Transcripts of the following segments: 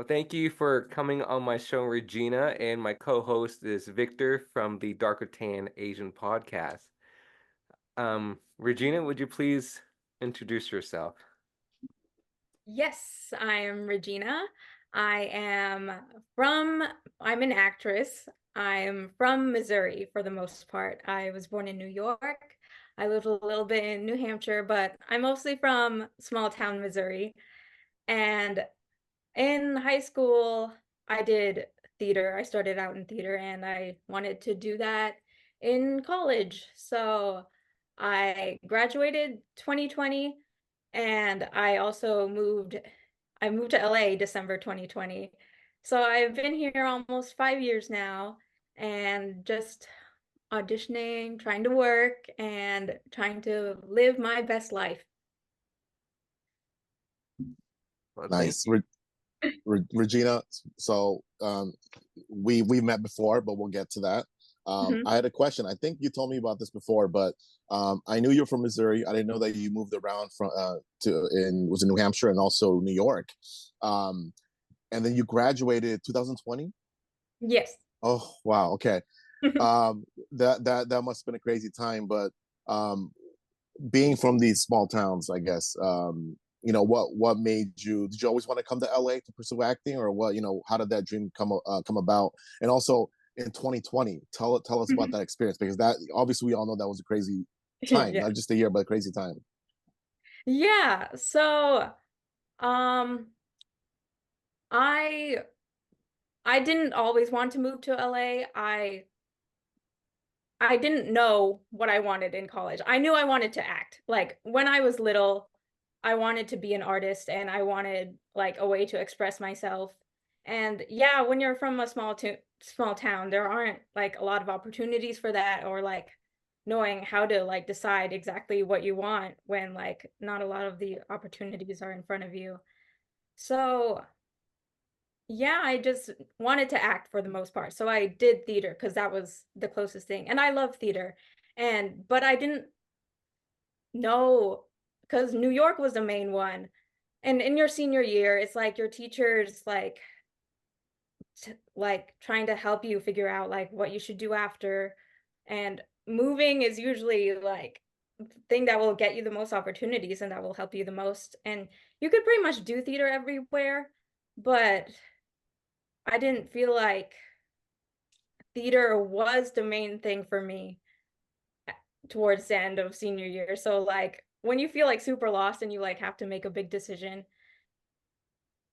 Well, thank you for coming on my show, Regina, and my co-host is Victor from the Darker Tan Asian podcast. Regina, would you please introduce yourself? Yes, I am Regina. I am from, I'm an actress. I'm from Missouri for the most part. I was born in New York. I lived a little bit in New Hampshire, but I'm mostly from small town Missouri. And in high school, I did theater. I started out in theater and I wanted to do that in college. So I graduated 2020 and I moved to LA December 2020. So I've been here almost 5 years now and just auditioning, trying to work and trying to live my best life. Well, thank Nice. you. Regina, so we met before, but we'll get to that. Mhm. I had a question. I think you told me about this before, but I knew you're from Missouri. I didn't know that you moved around from to in was in New Hampshire and also New York. Um, and then you graduated 2020. Yes. Oh wow, okay. That must have been a crazy time, but um, being from these small towns, I guess, what made you? Did you always want to come to LA to pursue acting, or what? How did that dream come about? And also in 2020, tell us about that experience, because that obviously we all know that was a crazy time, Yeah. not just a year, but a crazy time. Yeah. So, um, I I didn't always want to move to LA. I didn't know what I wanted in college. I knew I wanted to act. Like when I was little, I wanted to be an artist and I wanted like a way to express myself. And yeah, when you're from a small town, there aren't like a lot of opportunities for that or like knowing how to like decide exactly what you want when like not a lot of the opportunities are in front of you. So yeah, I just wanted to act for the most part. So I did theater because that was the closest thing. And I love theater. But I didn't know because New York was the main one. And in your senior year, it's like your teachers like trying to help you figure out like what you should do after. And moving is usually like the thing that will get you the most opportunities and that will help you the most. And you could pretty much do theater everywhere, but I didn't feel like theater was the main thing for me towards the end of senior year. So like when you feel like super lost and you like have to make a big decision,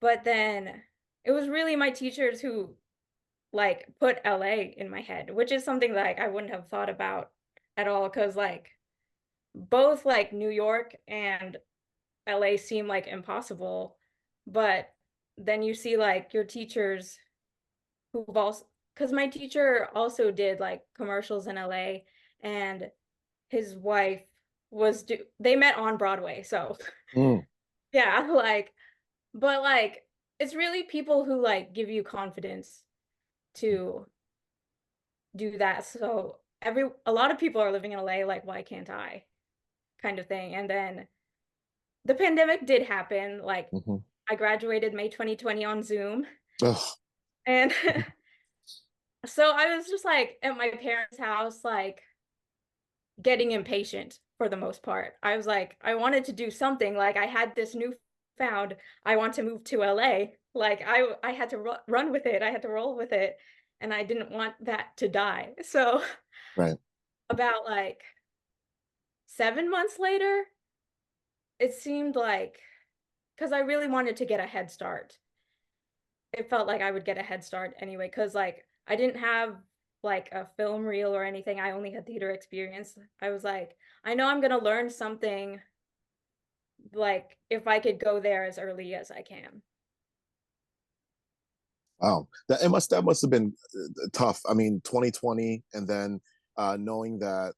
but then it was really my teachers who like put LA in my head, which is something that like I wouldn't have thought about at all because like both like New York and LA seem like impossible, but then you see like your teachers who've also because my teacher also did like commercials in LA and his wife they met on Broadway. So Mm. yeah, like but like it's really people who like give you confidence to do that. So a lot of people are living in LA like why can't I kind of thing. And then the pandemic did happen. Like Hmm. I graduated May 2020 on Zoom Ugh. and so I was just like at my parents' house like getting impatient for the most part. I was like, I wanted to do something. Like I had this new found, I want to move to LA. Like I had to run with it. I had to roll with it, and I didn't want that to die. So Right. about like 7 months later, it seemed like because I really wanted to get a head start. It felt like I would get a head start anyway, because like I didn't have like a film reel or anything. I only had theater experience. I was like, I know I'm gonna learn something like if I could go there as early as I can. Wow, that must have been tough. I mean, 2020, and then knowing that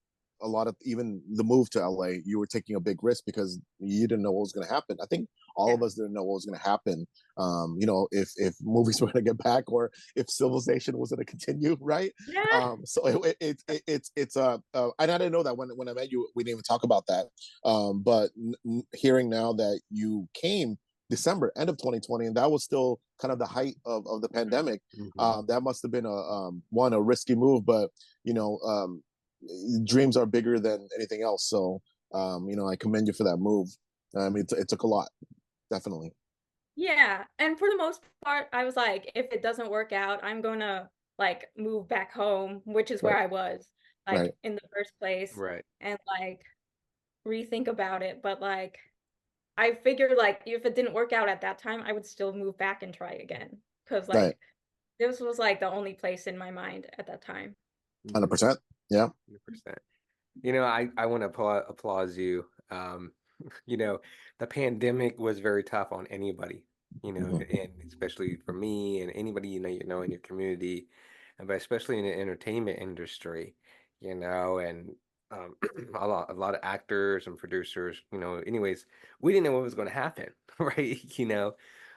a lot of even the move to LA, you were taking a big risk because you didn't know what was going to happen. I think all Yeah. of us didn't know what was going to happen. If movies were going to get back or if civilization was going to continue, right? Yeah. It's and I didn't know that when I met you, we didn't even talk about that. But hearing now that you came December, end of 2020, and that was still kind of the height of the pandemic. Hmm. That must have been a risky move, but you know, dreams are bigger than anything else. So I commend you for that move. It took a lot, definitely. Yeah, and for the most part, I was like, if it doesn't work out, I'm gonna like move back home, which is where Right, I was right, like in the first place, Right. and like rethink about it. But like I figured like if it didn't work out at that time, I would still move back and try again. Cause right, like this was like the only place in my mind at that time. 100%. Yeah. 100%. I want to applaud you. You know, the pandemic was very tough on anybody, Hmm. and especially for me and anybody in your community, but especially in the entertainment industry, and a lot of actors and producers, anyways, we didn't know what was going to happen, right?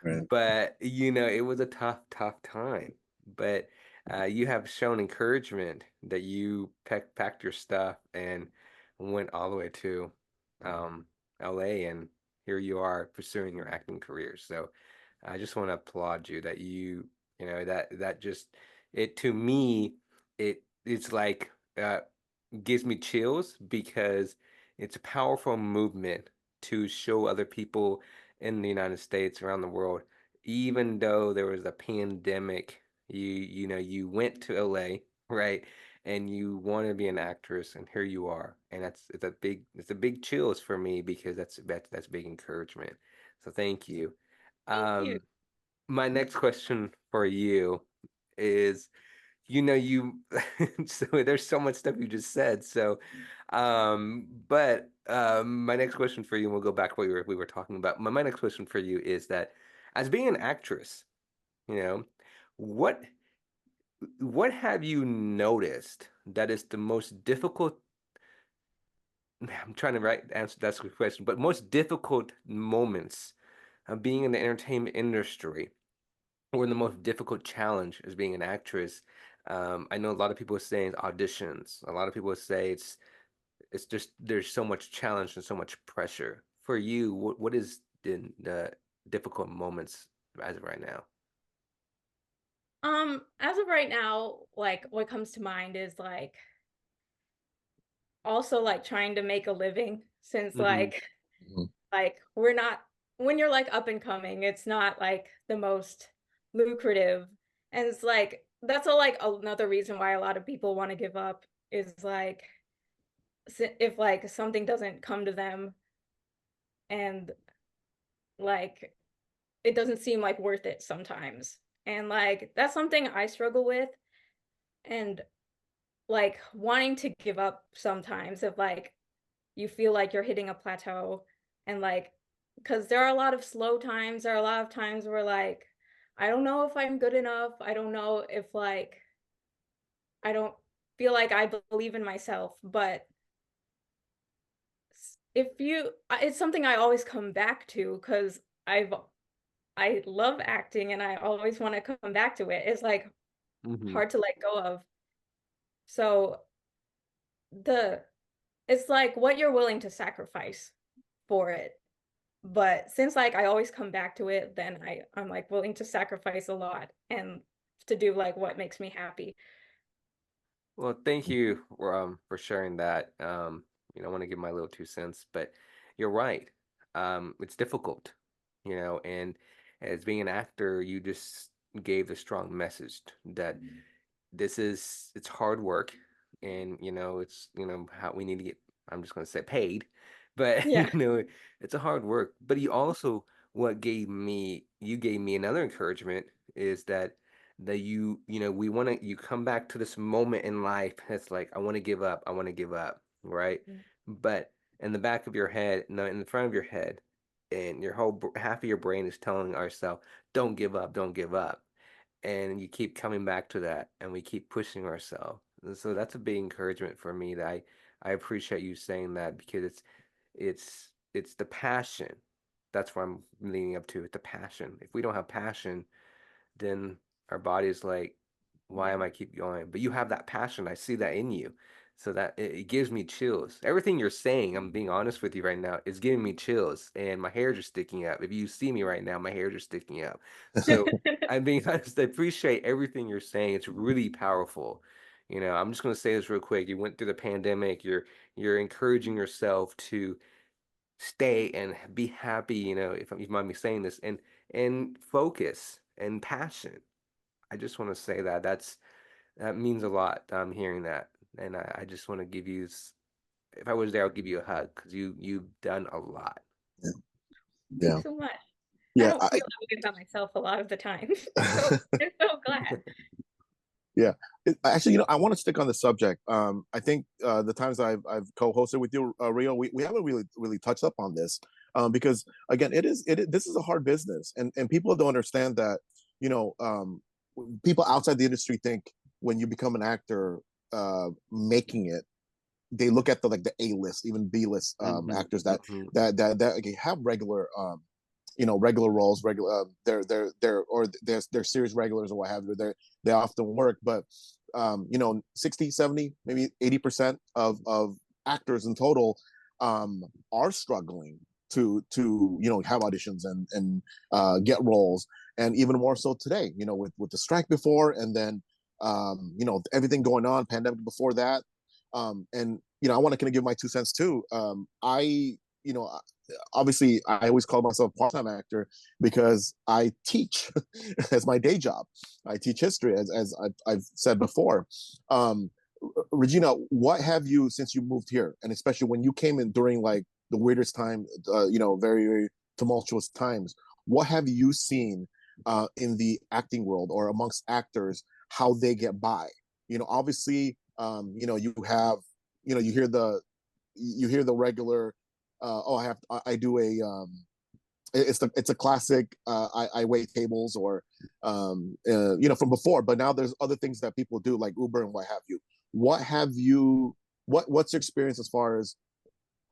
Right. But it was a tough, tough time. But you have shown encouragement that you packed your stuff and went all the way to um, LA, and here you are pursuing your acting career. So I just want to applaud you that that just it to me it's like gives me chills because it's a powerful movement to show other people in the United States, around the world, even though there was a pandemic, you went to LA, right? And you want to be an actress, and here you are. And it's a big chills for me because that's big encouragement. So thank you. Thank you. Um, my next question for you is, you so there's so much stuff you just said. So, but my next question for you, and we'll go back to what we were talking about. My next question for you is that, as being an actress, you know, what what have you noticed that is the most difficult? I'm trying to answer that question, but most difficult moments of being in the entertainment industry, or the most difficult challenge as being an actress. I know a lot of people are saying auditions. A lot of people say it's just there's so much challenge and so much pressure. For you, what is the difficult moments as of right now? As of right now, like what comes to mind is like also like trying to make a living since Hmm. Mhm. like we're not when you're like up and coming, it's not like the most lucrative. And it's like that's like another reason why a lot of people want to give up is like if like something doesn't come to them and like it doesn't seem like worth it sometimes. And like that's something I struggle with and like wanting to give up sometimes if like you feel like you're hitting a plateau and like because there are a lot of slow times, there are a lot of times where like I don't know if I'm good enough, I don't know if like I don't feel like I believe in myself, but if you it's something I always come back to because I love acting and I always want to come back to it. It's like Hmm. hard to let go of. So the it's like what you're willing to sacrifice for it. But since like I always come back to it, then I'm like willing to sacrifice a lot and to do like what makes me happy. Well, thank you for sharing that. I want to give my little 2 cents, but you're right. It's difficult, and as being an actor, you just gave a strong message that it's hard work, and it's how we need to get, I'm just going to say, paid, but Yeah. it's a hard work. But you gave me another encouragement, is that we want to you come back to this moment in life. It's like, I want to give up, I want to give up, right? But in the back of your head, no, in the front of your head, and your half of your brain is telling ourselves, don't give up, don't give up. And you keep coming back to that, and we keep pushing ourselves. And so that's a big encouragement for me, that I appreciate you saying that, because it's the passion. That's what I'm leading up to. It's the passion. If we don't have passion, then our body is like, why Yeah. am I keep going? But you have that passion. I see that in you. So that it gives me chills. Everything you're saying, I'm being honest with you right now, is giving me chills, and my hairs are sticking up. If you see me right now, my hairs are sticking up. So I'm being honest. I appreciate everything you're saying. It's really powerful. I'm just gonna say this real quick. You went through the pandemic. You're encouraging yourself to stay and be happy. If you mind me saying this, and focus and passion. I just want to say that means a lot. I'm hearing that, and I just want to give you. If I was there, I'll give you a hug because you've done a lot. Yeah. Thanks Yeah. so much. I Yeah. don't feel that way about myself a lot of the time. So I'm so glad. Yeah. Actually, I want to stick on the subject. I think the times I've co-hosted with you, Rio, we haven't really touched up on this, because again, this is a hard business, and people don't understand that. You know, people outside the industry think when you become an actor, making it, they look at the A list, even B list actors that okay, have regular regular roles, regular they're or they're series regulars or what have you. They often work, but 60, 70, maybe 80% of actors in total are struggling to have auditions and get roles, and even more so today, with the strike before, and then everything going on, pandemic before that. And I want to kind of give my 2 cents too. I you know Obviously I always call myself a part-time actor because I teach as my day job. I teach history, as I've said before. um, Regina, what have you, since you moved here, and especially when you came in during like the weirdest time, very, very tumultuous times, what have you seen in the acting world or amongst actors, how they get by? Obviously, you have, you hear the regular, oh, I do a, it's a classic, I wait tables, or from before, but now there's other things that people do like Uber and what have you. What have you what's your experience as far as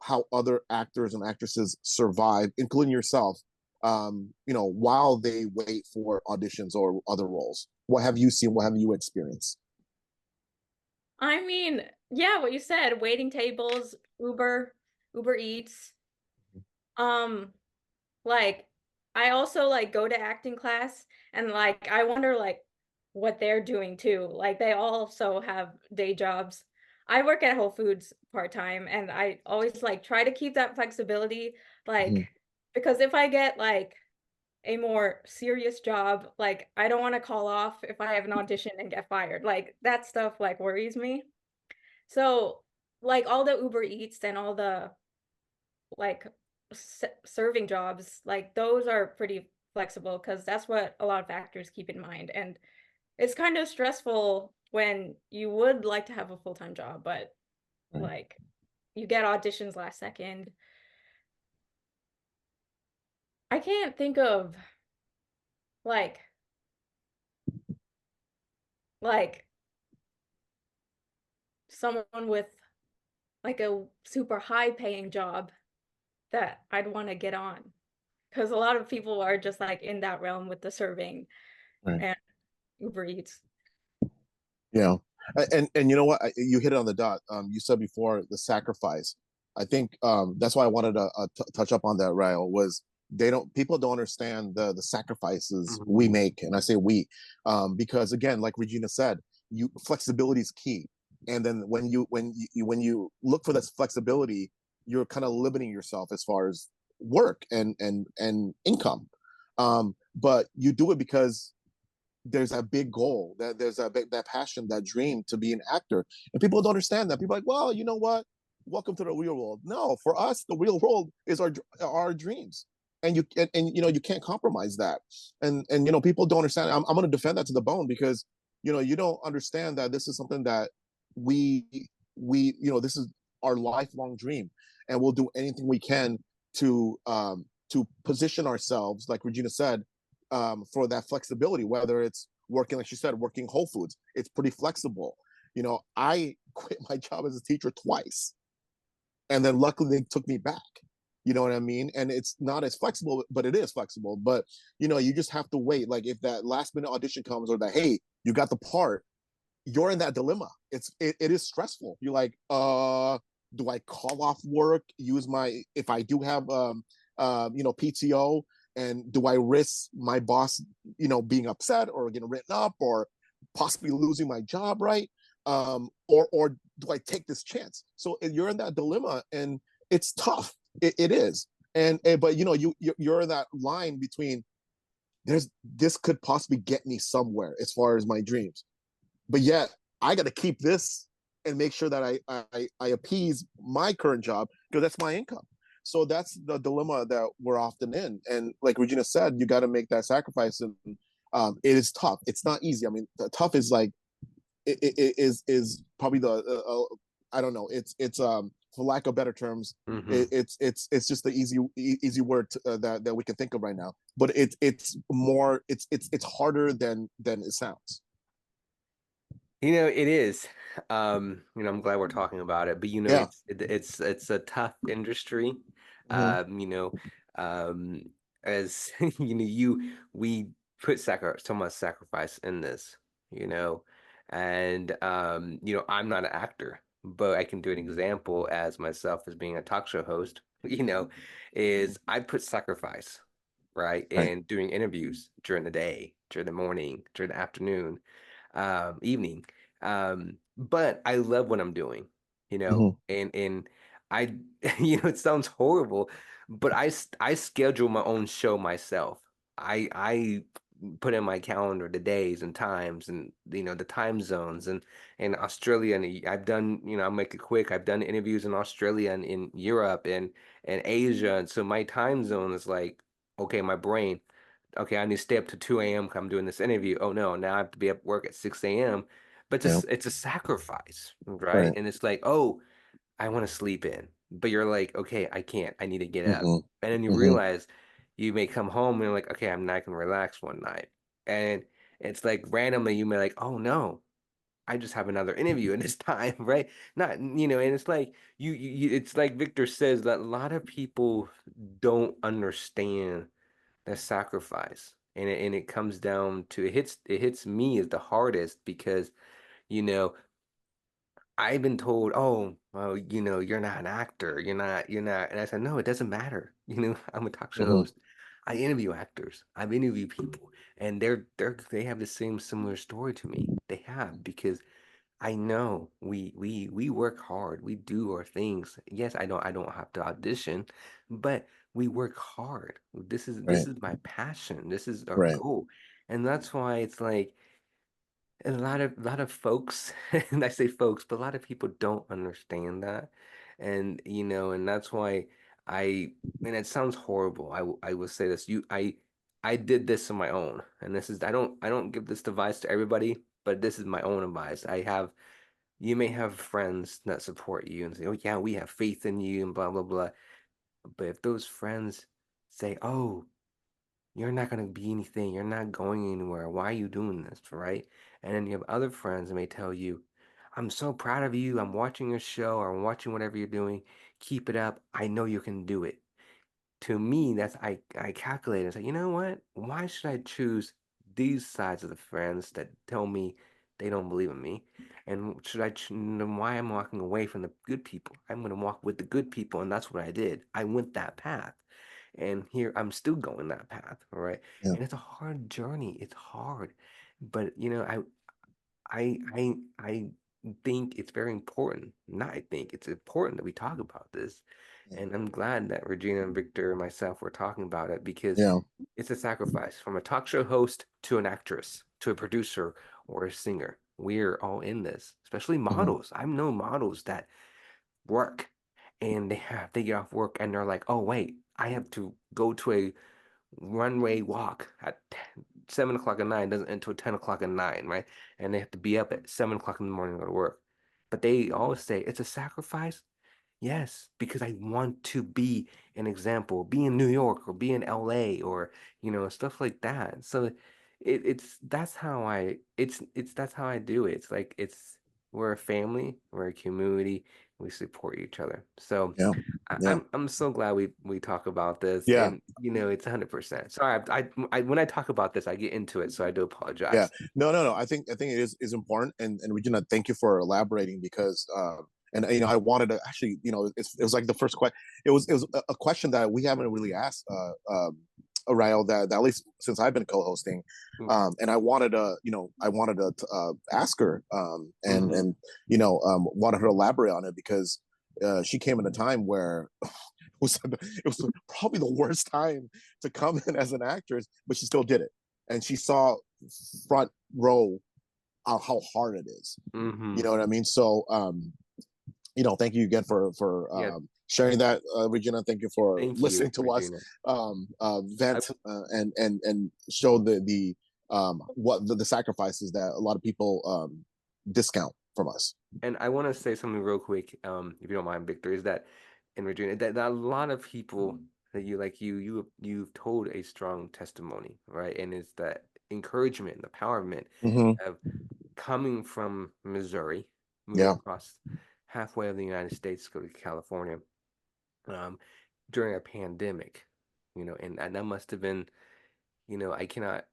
how other actors and actresses survive, including yourself, while they wait for auditions or other roles? What have you seen? What have you experienced? I mean, yeah, what you said, waiting tables, Uber Eats. Um, like I also like go to acting class, and like I wonder like what they're doing too. Like they also have day jobs. I work at Whole Foods part-time, and I always like try to keep that flexibility, like Mhm. because if I get like a more serious job, like I don't want to call off if I have an audition and get fired. Like that stuff like worries me. So, like all the Uber Eats and all the like serving jobs, like those are pretty flexible because that's what a lot of actors keep in mind. And it's kind of stressful when you would like to have a full-time job, but Right. like you get auditions last second. I can't think of like like someone with like a super high paying job that I'd want to get on. Because a lot of people are just like in that realm with the serving Right. and Uber Eats. Yeah, and you know what? You hit it on the dot. You said before the sacrifice. I think that's why I wanted to touch up on that. Ryle, was people don't understand the sacrifices we Mhm. make, and I say we, because again, like Regina said, flexibility is key. And then when you look for this flexibility, you're kind of limiting yourself as far as work and income. But you do it because there's a big goal, that there's that passion, that dream to be an actor, and people don't understand that. People are like, well, you know what, welcome to the real world. No, for us the real world is our dreams, and you can't compromise that. And people don't understand. I'm going to defend that to the bone, because you don't understand that this is something that we this is our lifelong dream, and we'll do anything we can to position ourselves, like Regina said, for that flexibility, whether it's working, like she said, working Whole Foods. It's pretty flexible. I quit my job as a teacher twice, and then luckily they took me back. You know what I mean? And it's not as flexible, but it is flexible. But you just have to wait. Like if that last minute audition comes, or that, hey, you got the part, you're in that dilemma. It is stressful. You're like, do I call off work, use my, if I do have PTO, and do I risk my boss, being upset or getting written up or possibly losing my job, right? Or do I take this chance? So you're in that dilemma, and it's tough. It is, and but you're in that line between, this could possibly get me somewhere as far as my dreams, but yet I got to keep this and make sure that I appease my current job because that's my income. So that's the dilemma that we're often in. And like Regina said, you got to make that sacrifice, and it is tough. It's not easy. I mean, the tough is like is probably the I don't know. It's for lack of better terms, Hmm. it's just the easy word that we can think of right now. But it's more it's harder than it sounds. It is. I'm glad we're talking about it, but Yeah. it's a tough industry. Hmm. You know, um, as we put so much sacrifice in this, you know, and I'm not an actor, but I can do an example as myself as being a talk show host, is I put sacrifice, right, Right. in doing interviews during the day, during the morning, during the afternoon, evening. But I love what I'm doing, Hmm. and I, it sounds horrible, but I schedule my own show myself. I put in my calendar the days and times and the time zones and Australia, and I've done, I'll make it quick. I've done interviews in Australia and in Europe and Asia, and so my time zone is like, okay, my brain, okay, I need to stay up to 2 a.m. 'cause I'm doing this interview. Oh no, now I have to be at work at 6 a.m. But Yeah. it's a sacrifice, right? Right. And it's like, oh, I want to sleep in. But you're like, okay, I can't. I need to get up. Hmm. And then you Hmm. realize you may come home and you're like, okay, I'm not gonna relax one night. And it's like randomly you may like, oh no, I just have another interview in this time, right? Not, and it's like it's like Victor says that a lot of people don't understand that sacrifice. And it comes down to it hits me as the hardest because, you know, I've been told, oh, well, you're not an actor. You're not. And I said, no, it doesn't matter. I'm a talk show Hmm. host. I interview actors. I've interviewed people, and they have the same similar story to me. They have because I know we work hard. We do our things. Yes, I don't have to audition, but we work hard. This is this Right. is my passion. This is our Right. goal. And that's why it's like a lot of folks, and I say folks, but a lot of people don't understand that. And that's why and it sounds horrible. I will say this. I did this on my own. And this is I don't give this advice to everybody, but this is my own advice. You may have friends that support you and say, "Oh yeah, we have faith in you," and blah blah blah. But if those friends say, "Oh, you're not going to be anything, you're not going anywhere, why are you doing this?" Right? And then you have other friends that may tell you, "I'm so proud of you. I'm watching your show or I'm watching whatever you're doing. Keep it up. I know you can do it." To me, that's I calculate and say, you know what? Why should I choose these sides of the friends that tell me they don't believe in me? And then why I'm walking away from the good people? I'm going to walk with the good people, and that's what I did. I went that path, and here I'm still going that path, all right? Yeah. And it's a hard journey. It's hard, but I think it's very important. Not I think it's important that we talk about this. Yeah. And I'm glad that Regina and Victor and myself were talking about it because Yeah. it's a sacrifice from a talk show host to an actress to a producer or a singer. We're all in this, especially Hmm. models. I've known models that work and they get off work and they're like, oh wait, I have to go to a runway walk at 7 o'clock at night doesn't until 10 o'clock at night, right? And they have to be up at 7 o'clock in the morning to go to work. But they always say it's a sacrifice. Yes, because I want to be an example, be in New York or be in LA or stuff like that. So it's that's how I it's that's how I do it. It's like we're a family, we're a community, we support each other. So Yeah. Yeah. I'm so glad we talk about this, Yeah. and it's 100%. Sorry, I when I talk about this, I get into it, so I do Yeah. apologize. No, no, no. I think it is important, and Regina, thank you for elaborating because and I wanted to actually, it was like the first question. It was a question that we haven't really asked Rael, that at least since I've been co-hosting, and I wanted to, ask her, Mm-hmm. and wanted her to elaborate on it because she came in a time where it was probably the worst time to come in as an actress, but she still did it, and she saw front row how hard it is. You Mm-hmm. know what I mean? So, thank you again for Yeah, sharing that, Regina. Thank you for thank you, listening to us Regina. I vent, and show the what the sacrifices that a lot of people discount from us. And I want to say something real quick, if you don't mind, Victor, is that in Virginia, that a lot of people that you've told a strong testimony, right? And it's that encouragement, the empowerment Mm-hmm. of coming from Missouri, moving Yeah. across halfway of the United States to go to California, um, during a pandemic, and that must have been, I cannot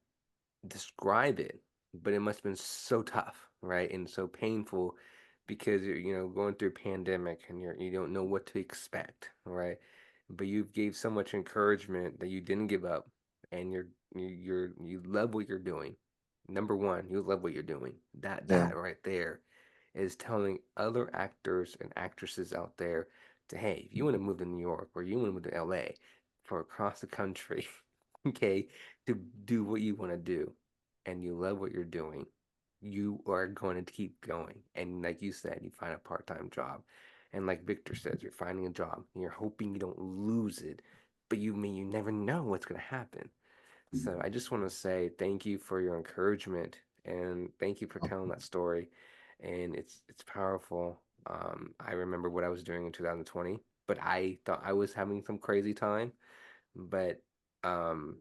describe it, but it must have been so tough, right? And so painful because you're, going through a pandemic and you don't know what to expect, right? But you gave so much encouragement that you didn't give up, and you love what you're doing. Number one, you love what you're doing. That Yeah. that right there is telling other actors and actresses out there to, hey, if you want to move to New York or you want to move to LA for across the country, okay, to do what you want to do and you love what you're doing, you are going to keep going. And like you said, you find a part-time job. And like Victor says, you're finding a job and you're hoping you don't lose it, but you never know what's going to happen. So I just want to say thank you for your encouragement and thank you for telling that story. And it's powerful. I remember what I was doing in 2020, but I thought I was having some crazy time. But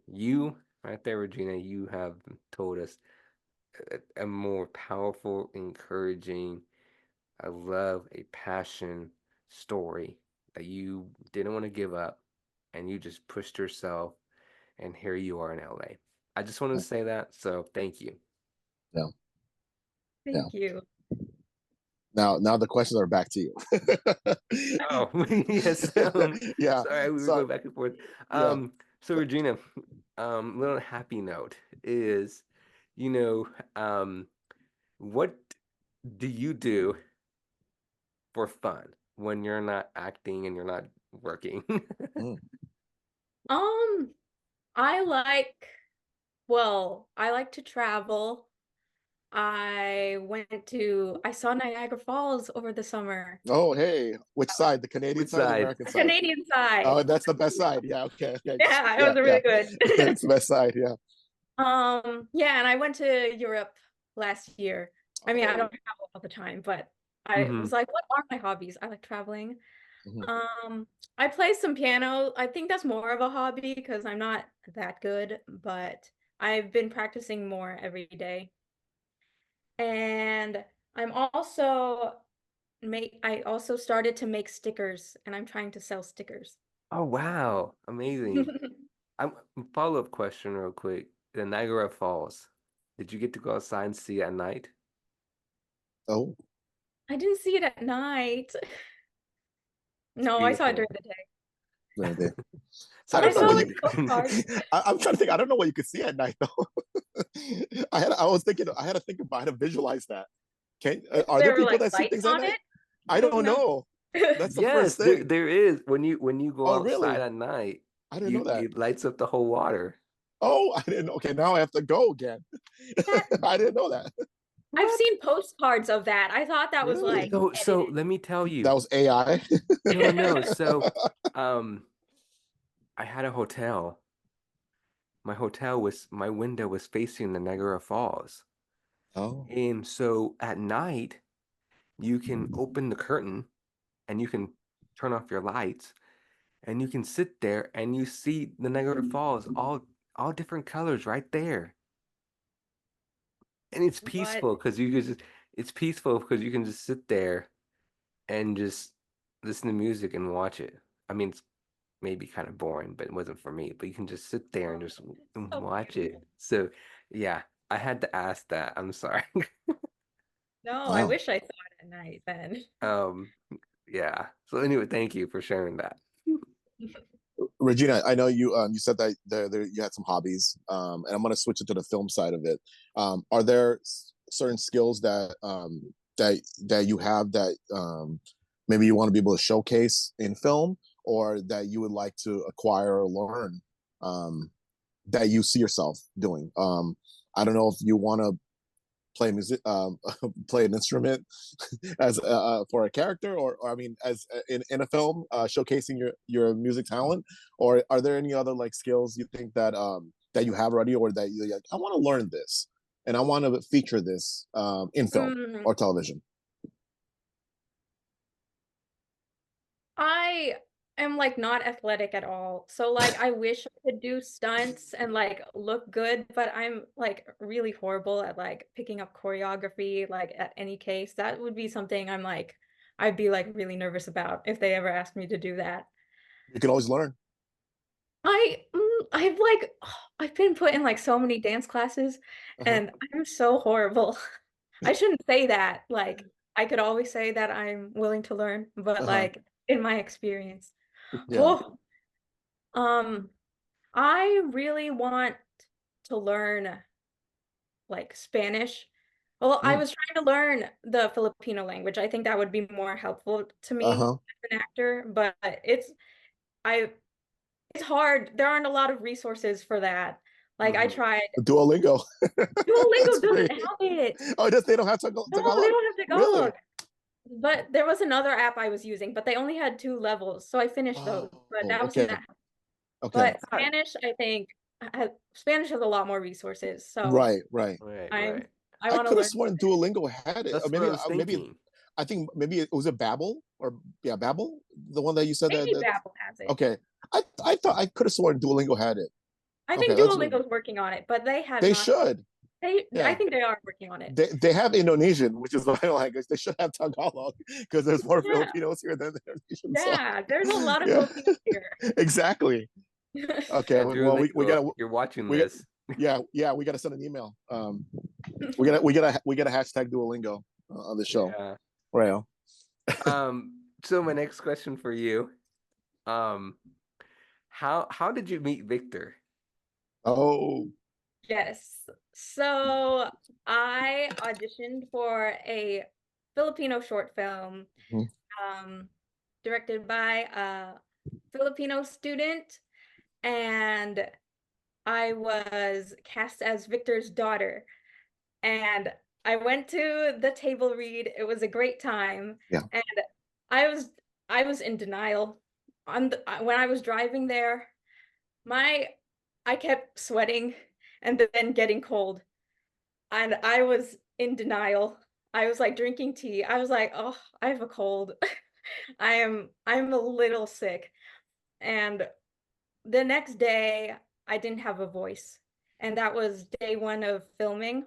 you right there, Regina, you have told us a more powerful, encouraging, a love, a passion story that you didn't want to give up and you just pushed yourself and here you are in LA. I just wanted to say that, so thank you. Yeah. Yeah. Thank you. Now the questions are back to you. Oh, yes. Yeah. Sorry, we were So going back and forth. yeah. So Regina, little happy note is, you know, what do you do for fun when you're not acting and you're not working? Mm. Um, I like, I like to travel. I saw Niagara Falls over the summer. Oh, hey, which That was side? The Canadian Which side or the side? American the side? Canadian side. Oh, that's the best side. Yeah. Okay. Okay. Yeah, it Yeah. was Yeah. really good. It's the best side. Yeah. Yeah, and I went to Europe last year. I mean, I don't Oh. travel all the time, but I Hmm. was like, what are my hobbies? I like traveling. Mhm. Um, I play some piano. I think that's more of a hobby because I'm not that good, but I've been practicing more every day. And I also started to make stickers and I'm trying to sell stickers. Oh, wow. Amazing. I'm follow-up question real quick. The Niagara Falls. Did you get to go outside and see it at night? Oh. I didn't see it at night. It's No, I saw it during beautiful. the day. Right there. I Sorry I don't know about saw what like you. postcards. I'm trying to think. I don't know what you could see at night though. I was thinking. I had to think about. I had to visualize that. Can Is Are there there people like that see lights things at on night? it? I I don't don't know. know. That's the Yes, first there thing. there is. When you go Oh, outside really? at night, I didn't know you that. it lights up the whole water. Oh, I didn't. Okay, now I have to go again. That I didn't know that. I've What? seen postcards of that. I thought that was like Really? So edited. let me tell That you. was AI. No, no. So um I had a hotel. My window was facing the Niagara Falls. Oh. And so at night, you can open the curtain and you can turn off your lights and you can sit there and you see the Niagara Falls all different colors right there. And What? it's peaceful because you can just sit there and just listen to music and watch it. I mean, it's maybe kind of boring, but it wasn't for me. But you can just sit there and Oh, just it's so watch it. beautiful. So yeah, I had to ask that. I'm sorry. No, I Wow. wish I saw it at night then. Um, yeah. So anyway, thank you for sharing that. Regina, I know you said that you had some hobbies, and I'm going to switch it to the film side of it. Are there certain skills that you have that maybe you want to be able to showcase in film, or that you would like to acquire or learn, um, that you see yourself doing? I don't know if you want to play music, play an instrument as for a character, or I mean, as in a film, showcasing your music talent, or are there any other like skills you think that you have already, or that you like, I want to learn this and I want to feature this in film Mm, or television? I am like not athletic at all. So like I wish I could do stunts and like look good, but I'm like really horrible at like picking up choreography like at any case. That would be something I'd be like really nervous about if they ever asked me to do that. You can always learn. I've like I've been put in like so many dance classes Uh-huh. and I'm so horrible. I shouldn't say that. Like I could always say that I'm willing to learn, but Uh-huh. like in my experience. Yeah. Oh, um, I really want to learn like Spanish. Well, I Mm. was trying to learn the Filipino language. I think that would be more helpful to me Uh-huh. as an actor, but I it's hard. There aren't a lot of resources for that. Like I Hmm. tried. Duolingo. That's Duolingo free. doesn't have it. Oh, just they don't have No, they Tagalog? don't have Really? Tagalog. But there was another app I was using, but they only had two levels, so I finished those. Oh, But that wasn't okay. that. Okay. But Spanish, I think, Spanish has a lot more resources, so Right, right. Right, I'm right. I I want to could have learn sworn Spanish. Duolingo had it. Or That's what I was maybe thinking. I think maybe it was a Babbel, or yeah, Babbel, the one that you said Maybe that. Babbel has it. Okay, I thought I could have sworn Duolingo had it. I Okay, think let's. Duolingo's working on it, but they have They not. should. I Yeah, think they are working on it. they have Indonesian, which is my language. They should have Tagalog because there's more Yeah, Filipinos here than there are Indonesians. So yeah. There's a lot of yeah, Filipinos here. exactly. Okay, Yeah, well we Duolingo, gotta you're watching we got this. yeah we gotta send an email. We gotta hashtag Duolingo on the show. Yeah. Right. So my next question for you, um, how did you meet Victor? Oh. Yes. So I auditioned for a Filipino short film Mhm. um, directed by a Filipino student, and I was cast as Victor's daughter. And I went to the table read. It was a great time, Yeah. and I was I was in denial. When I was driving there, my I kept sweating and then getting cold, and I was in denial. I was like drinking tea. I was like, "Oh, I have a cold. I'm a little sick." And the next day, I didn't have a voice. And that was day one of filming.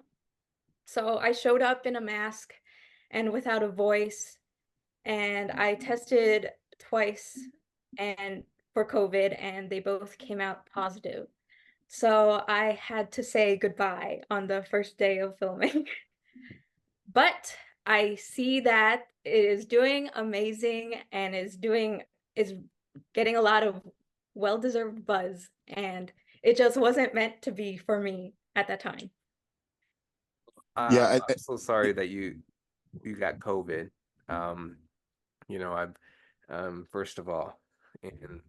So I showed up in a mask and without a voice, and I tested twice and for COVID, and they both came out positive. So I had to say goodbye on the first day of filming. But I see that it is doing amazing and is getting a lot of well-deserved buzz, and it just wasn't meant to be for me at that time. Yeah. I'm so sorry that you got COVID. Um, I've first of all, and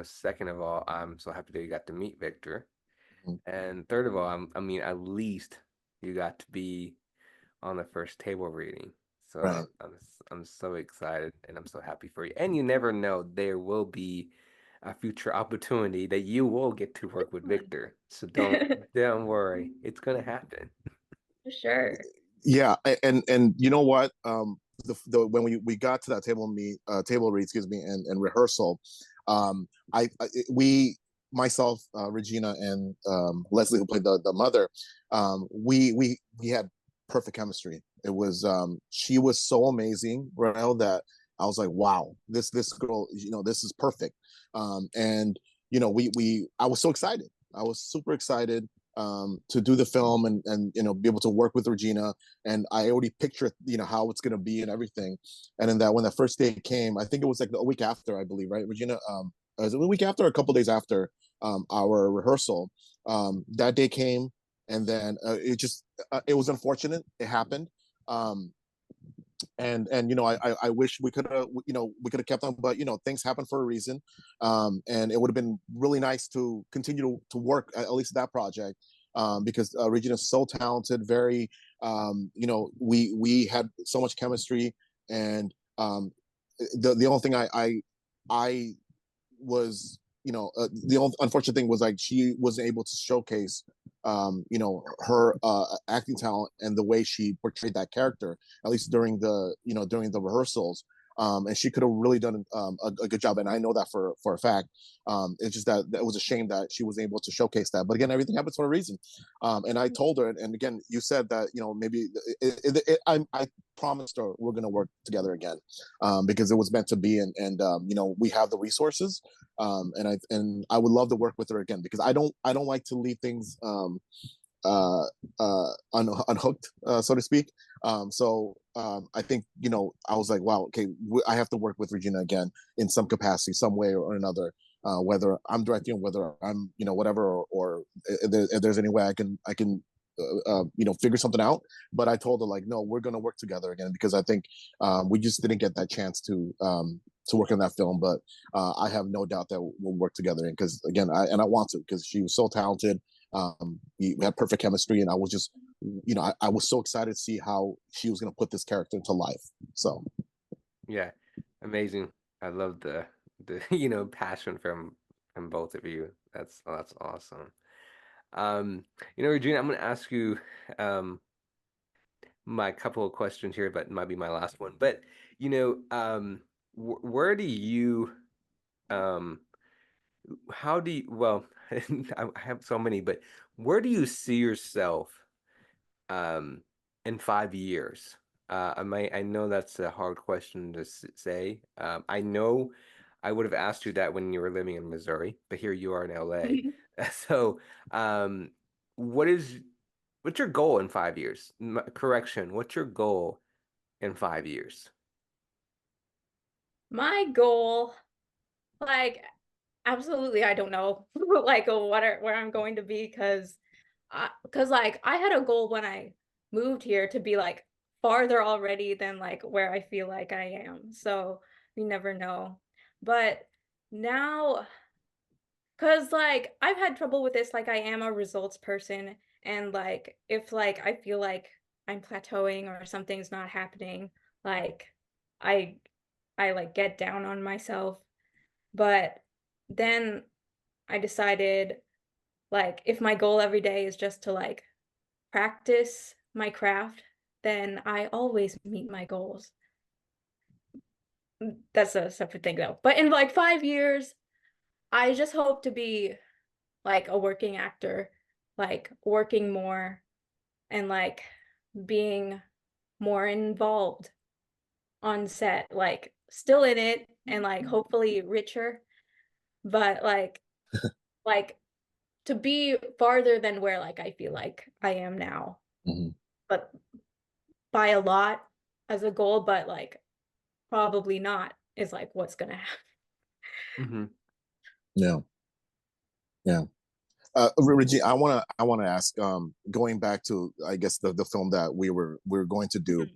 second of all, I'm so happy that you got to meet Victor. And third of all, I mean, at least you got to be on the first table reading. So Right. I'm so excited and I'm so happy for you. And you never know, there will be a future opportunity that you will get to work with Victor. So don't worry, it's gonna happen. For sure. Yeah, and you know what? The when we got to that table read, excuse me, and rehearsal, we myself, Regina, and Leslie, who played the mother, we had perfect chemistry. It was she was so amazing, Rael, that I was like, wow, this girl, this is perfect. And I was so excited. I was super excited to do the film and be able to work with Regina. And I already pictured how it's gonna be and everything. And then that when that first day came, I think it was like a week after, I believe, right, Regina? Was it a week after or a couple days after our rehearsal? That day came, and then it was unfortunate. It happened. Um, and I wish we could have we could have kept on, but things happen for a reason. And it would have been really nice to continue to work at least that project, because Regina is so talented, very we had so much chemistry. And the only thing I was the only unfortunate thing was like she wasn't able to showcase her acting talent and the way she portrayed that character, at least during the rehearsals. And she could have really done a good job, and I know that for a fact. It's just that it was a shame that she was able to showcase that. But again, everything happens for a reason. And I told her, and again, you said that maybe I promised her we're going to work together again, because it was meant to be. And we have the resources. And I would love to work with her again, because I don't like to leave things unhooked, so to speak. I think I was like, wow, okay, I have to work with Regina again in some capacity, some way or another. Whether I'm directing, whether I'm whatever, or if there's any way I can figure something out. But I told her, like, no, we're going to work together again, because I think we just didn't get that chance to work on that film. But I have no doubt that we'll work together, because again, I want to, because she was so talented. We had perfect chemistry, and I was just I was so excited to see how she was going to put this character into life. So Yeah, amazing. I love the passion from both of you. That's awesome. Regina, I'm gonna ask you my couple of questions here, but it might be my last one. But where do you um how do you well I have so many, but where do you see yourself um in 5 years? I know that's a hard question to say. I know I would have asked you that when you were living in Missouri, but here you are in LA. So, um, what is what's your goal in 5 years? Correction, what's your goal in 5 years? My goal, like, absolutely, I don't know, like, where I'm going to be, because like I had a goal when I moved here to be like farther already than like where I feel like I am. So you never know. But now, because like I've had trouble with this, like I am a results person, and like if like I feel like I'm plateauing or something's not happening, like I I like get down on myself. But then I decided, like, if my goal every day is just to like practice my craft, then I always meet my goals. That's a separate thing though. But in like 5 years, I just hope to be like a working actor, like working more and like being more involved on set, like still in it and like hopefully richer, but like to be farther than where like I feel like I am now. mhm. But by a lot as a goal, but like probably not is like what's gonna happen. Hmm. Yeah, yeah. Reggie, I want to ask, going back to, I guess, the film that we were going to do,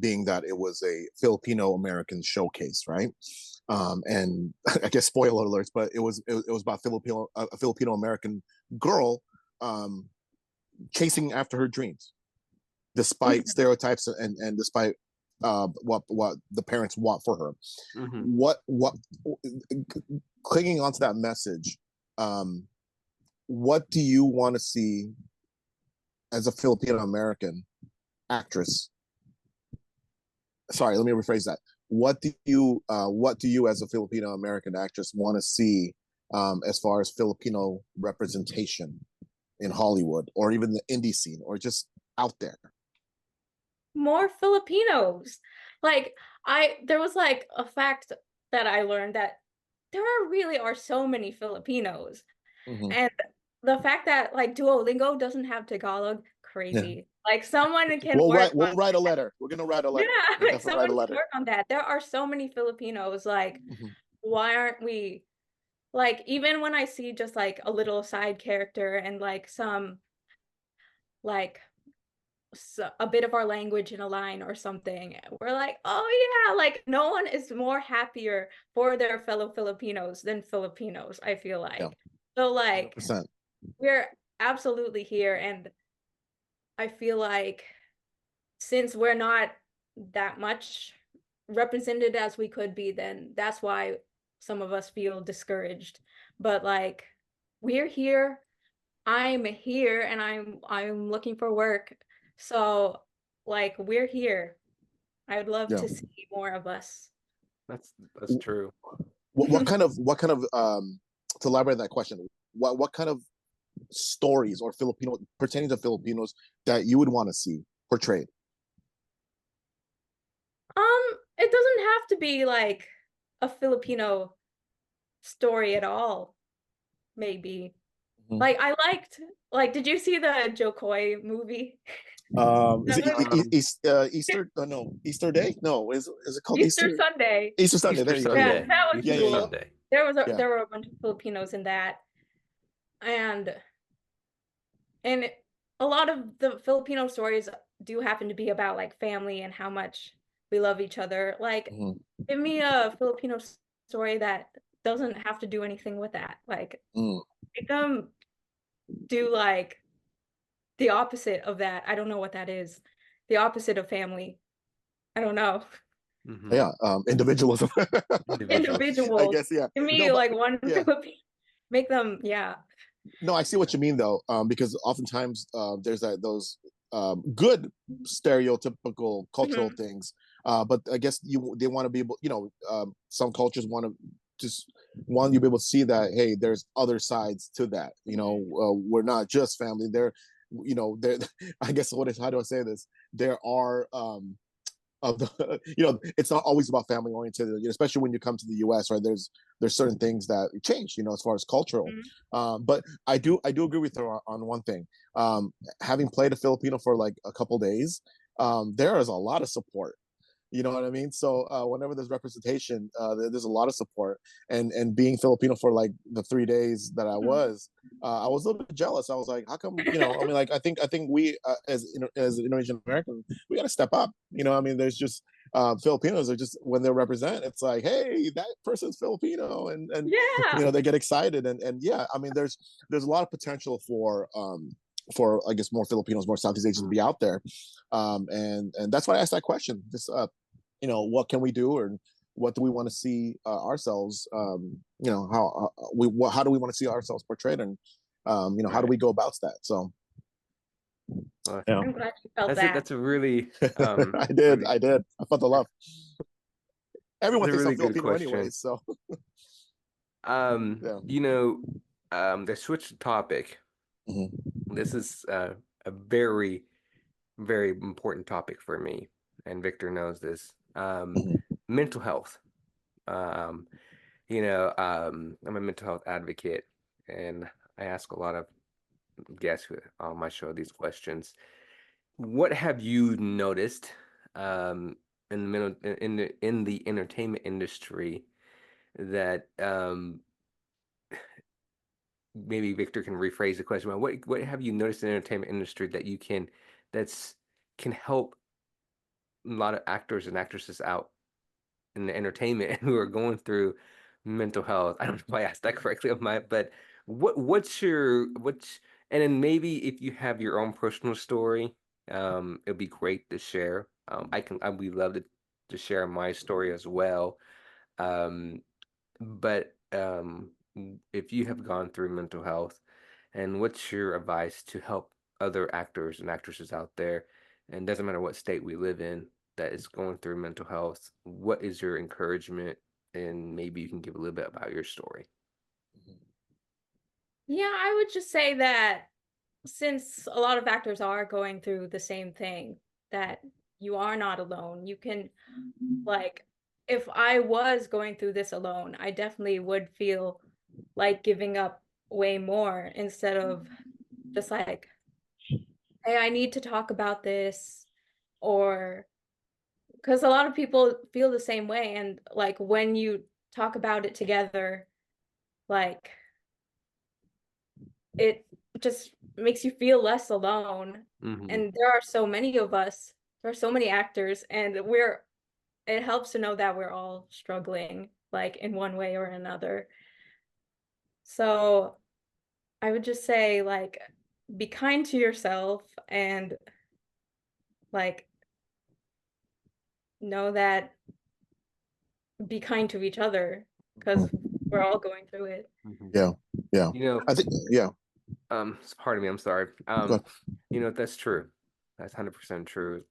being that it was a Filipino American showcase, right? And I guess spoiler alerts, but it was about a Filipino American girl um, chasing after her dreams, despite Mhm. stereotypes and despite what the parents want for her. Hmm. What clinging onto that message, um, what do you want to see as a Filipino American actress? Sorry, let me rephrase that. What do you as a Filipino American actress want to see, as far as Filipino representation in Hollywood, or even the indie scene, or just out there? More Filipinos. Like There was like a fact that I learned that really are so many Filipinos. Hmm. And the fact that like Duolingo doesn't have Tagalog, Yeah. crazy. Like someone can work We'll on write a letter. We're gonna write a yeah, letter. We'll like definitely write someone a can letter. work on that. There are so many Filipinos, like Hmm. why aren't we like even when I see just like a little side character and like some like a bit of our language in a line or something, we're like, oh yeah, like no one is more happier for their fellow Filipinos than Filipinos, I feel Yeah, like. So like 100%. we're absolutely here, and I feel like since we're not that much represented as we could be, then that's why some of us feel discouraged. But like we're here, I'm here, and I'm looking for work. So like we're here. I would love Yeah. to see more of us. That's true. What kind of to elaborate on that question? What kind of stories or Filipino pertaining to Filipinos that you would want to see portrayed? It doesn't have to be like a Filipino story at all, maybe. Mhm. Like I liked like did you see the Joe Coy movie? Is That it movie? Easter? No, Easter Day? No, is it called Easter Easter? Sunday. Easter Sunday. Easter There you go. Yeah, Sunday. that was Yeah, Easter yeah, yeah, cool. Sunday. yeah. There were a bunch of Filipinos in that, and and a lot of the Filipino stories do happen to be about like family and how much we love each other. Like, Mhm. give me a Filipino story that doesn't have to do anything with that. Like, Mm. make them do like the opposite of that. I don't know what that is. The opposite of family. I don't know. Hmm. Yeah, individualism. Individuals. I Individuals. guess, yeah. Give No, me but like one yeah. Filipino. Make them, yeah. No, I see what you mean though, because oftentimes there's those good stereotypical cultural Mhm. things, but I guess they want to be able, some cultures want to just want you to be able to see that hey, there's other sides to that. Mhm. We're not just family. There. I guess what is how do I say this? There are of the it's not always about family oriented, especially when you come to the US, right? There's certain things that change, as far as cultural. Mhm. But I do agree with her on one thing. Having played a Filipino for like a couple days, there is a lot of support. You know what I mean? So whenever there's representation, there's a lot of support. And being Filipino for like the 3 days that Mhm. I was a little bit jealous. I was like, how come? I mean, like I think we as Indonesian American, we got to step up. I mean, there's just Filipinos are just when they represent, it's like, hey, that person's Filipino, and Yeah. they get excited, and yeah, I mean, there's a lot of potential for I guess more Filipinos, more Southeast Asians to be out there, and that's why I asked that question. Just what can we do, or what do we want to see ourselves? How do we want to see ourselves portrayed, and how do Right. we go about that? So Well, yeah, I'm glad you felt that's it. that. That's a really, really, I did. I felt the love. Everyone that's a thinks I'm really good Filipino, question. anyways. So Um, yeah. you know, they switched the topic. Hmm. This is a very, very important topic for me, and Victor knows this. Hmm. Mental health. Um, I'm a mental health advocate, and I ask a lot of guests on my show these questions. What have you noticed um, in the entertainment industry that maybe Victor can rephrase the question? What have you noticed in the entertainment industry that that's can help a lot of actors and actresses out in the entertainment who are going through mental health? I don't know if I asked that correctly on my, but what's and then maybe if you have your own personal story, it'd be great to share. We love to share my story as well. Um, but if you have gone through mental health, and what's your advice to help other actors and actresses out there, and doesn't matter what state we live in, that is going through mental health, what is your encouragement? And maybe you can give a little bit about your story. Yeah, I would just say that since a lot of actors are going through the same thing, that you are not alone. You can, like, if I was going through this alone, I definitely would feel like giving up way more instead of just like, hey, I need to talk about this, or because a lot of people feel the same way. And like when you talk about it together, like it just makes you feel less alone. Hmm. And there are so many of us, there are so many actors, and it helps to know that we're all struggling, like in one way or another. So I would just say, like, be kind to yourself and like know that, be kind to each other because we're all going through it. Hmm. Yeah, yeah. You know, I think, yeah. pardon me, I'm sorry. Go That's true. That's 100% true.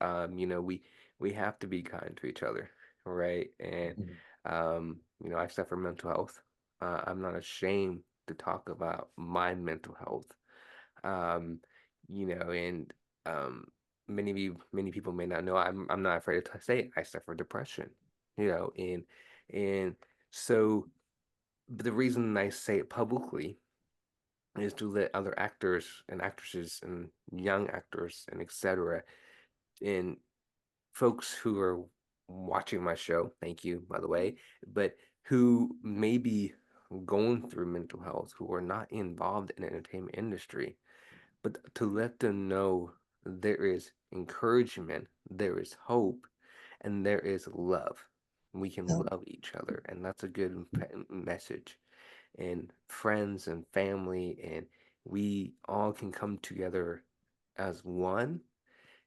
We have to be kind to each other, right? And ahead. I suffer mental health. I'm not ashamed to talk about my mental health. Um, and many people may not know. I'm not afraid to say it. I suffer depression. And so the reason I say it publicly is to let other actors and actresses and young actors and etc. and folks who are watching my show, thank you, by the way, but who may be going through mental health, who are not involved in the entertainment industry, but to let them know there is encouragement, there is hope, and there is love. We can Yeah. love each other, and that's a good message. And friends and family, and we all can come together as one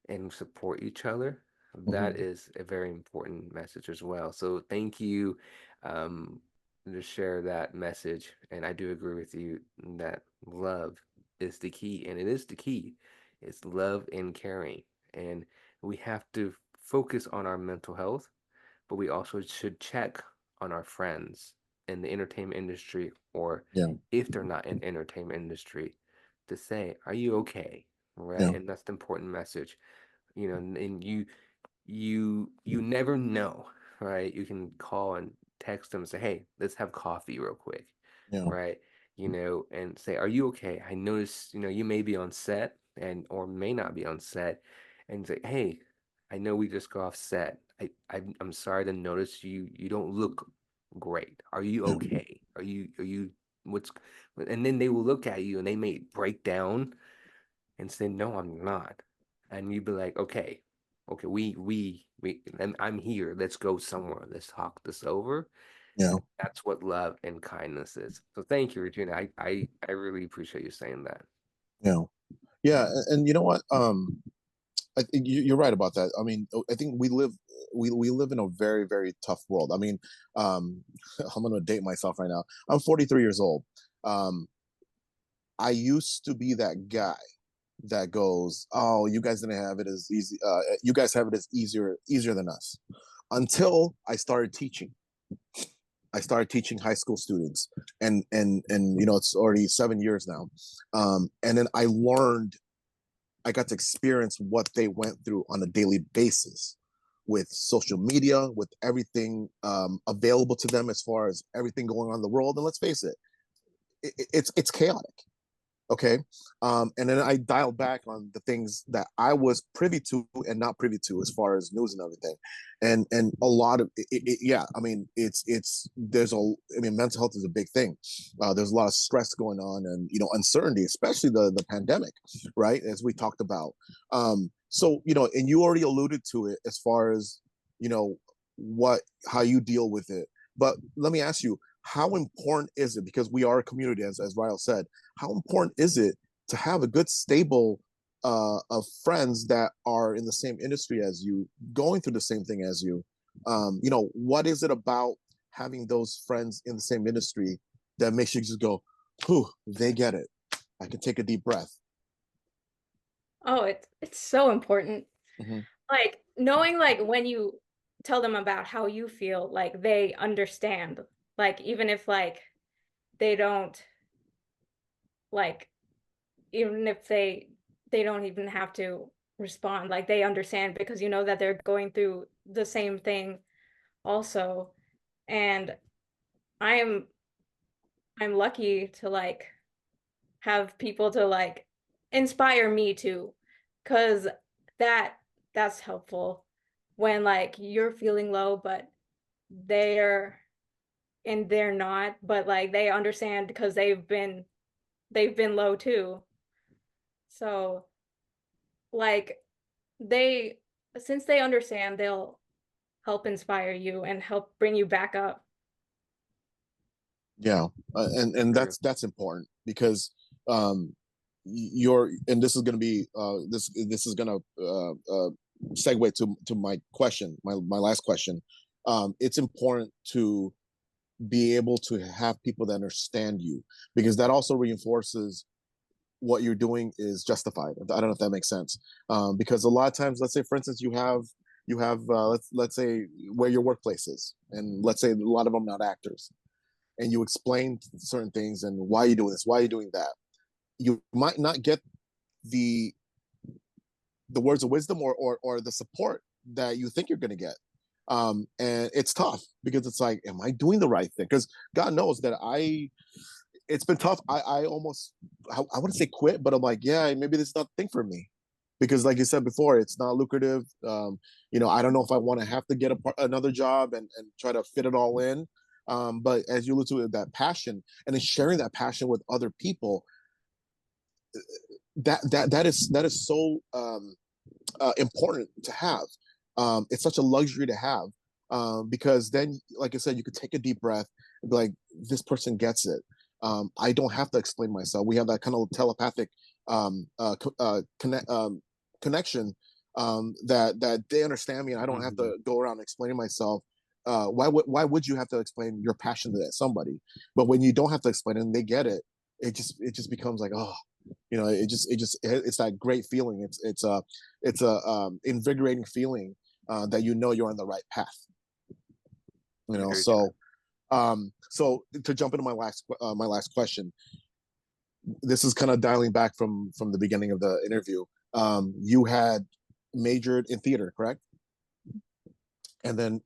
and support each other. That Hmm. is a very important message as well. So thank you um, to share that message. And I do agree with you that love is the key, and it is the key. It's love and caring. And we have to focus on our mental health, but we also should check on our friends in the entertainment industry, or Yeah, if they're not in entertainment industry, to say, are you okay? Right? yeah, And that's the important message. And you never know, right? You can call and text them and say, hey, let's have coffee real quick, yeah, right? And say, are you okay? I noticed, you may be on set and or may not be on set, and say, hey, I know we just got off set. I'm sorry to notice you don't look great. Are you yeah, okay? Are you what's and then they will look at you and they may break down and say, no, I'm not. And you'd be like, okay, and I'm here. Let's go somewhere. Let's talk this over. yeah, That's what love and kindness is. So thank you, Regina. I really appreciate you saying that. yeah, yeah. And you know what? I think you're right about that. I mean, I think we live in a very very tough world. I mean, um, I'm gonna date myself right now. I'm 43 years old. Um, I used to be that guy that goes, "Oh, you guys didn't have it as easy. You guys have it as easier than us." Until I started teaching. I started teaching high school students, and it's already 7 years now. And then I got to experience what they went through on a daily basis with social media, with everything available to them as far as everything going on in the world. And let's face it, it's chaotic. Okay. And then I dialed back on the things that I was privy to and not privy to as far as news and everything. And a lot of yeah, I mean, I mean, mental health is a big thing. There's a lot of stress going on, and uncertainty, especially the pandemic, right? As we talked about. So and you already alluded to it as far as you know what how you deal with it. But let me ask you, how important is it, because we are a community, as Ryle said, how important is it to have a good stable of friends that are in the same industry as you, going through the same thing as you? What is it about having those friends in the same industry that makes you just go, whew, they get it, I can take a deep breath? Oh, it's so important. Mm-hmm. Like knowing, like, when you tell them about how you feel, like they understand. Like even if like they don't, like, even if they don't even have to respond, like they understand because you know that they're going through the same thing also. And I'm I'm lucky to like have people to like inspire me too, because that that's helpful when like you're feeling low, but they're they're not, but like they understand because they've been low too. So like they since they understand, they'll help inspire you and help bring you back up. Yeah, and True. that's important because um, you're and this is going to be this is going to segue to my question, my last question. It's important to be able to have people that understand you because that also reinforces what you're doing is justified. I don't know if that makes sense. Because a lot of times, let's say, for instance, you have let's say where your workplace is, and let's say a lot of them not actors, and you explain certain things and why you doing this, why you doing that. You might not get the the words of wisdom or the support that you think you're going to get. And it's tough because it's like, am I doing the right thing? Because God knows that it's been tough. I almost, I wouldn't say quit, but I'm like, yeah, maybe this is not the thing for me. Because like you said before, it's not lucrative. I don't know if I want to have to get another job and try to fit it all in. But as you allude to that passion and then sharing that passion with other people, that is so important to have. It's such a luxury to have because then, like I said, you could take a deep breath and be like, this person gets it. I don't have to explain myself. We have that kind of telepathic connection that they understand me, and I don't have Mm-hmm. to go around explaining myself. Why would you have to explain your passion to somebody? But when you don't have to explain it and they get it, it just becomes like, oh, it's that great feeling. It's a invigorating feeling that you're on the right path. Very true. So to jump into my last question, this is kind of dialing back from the beginning of the interview. You had majored in theater, correct? And then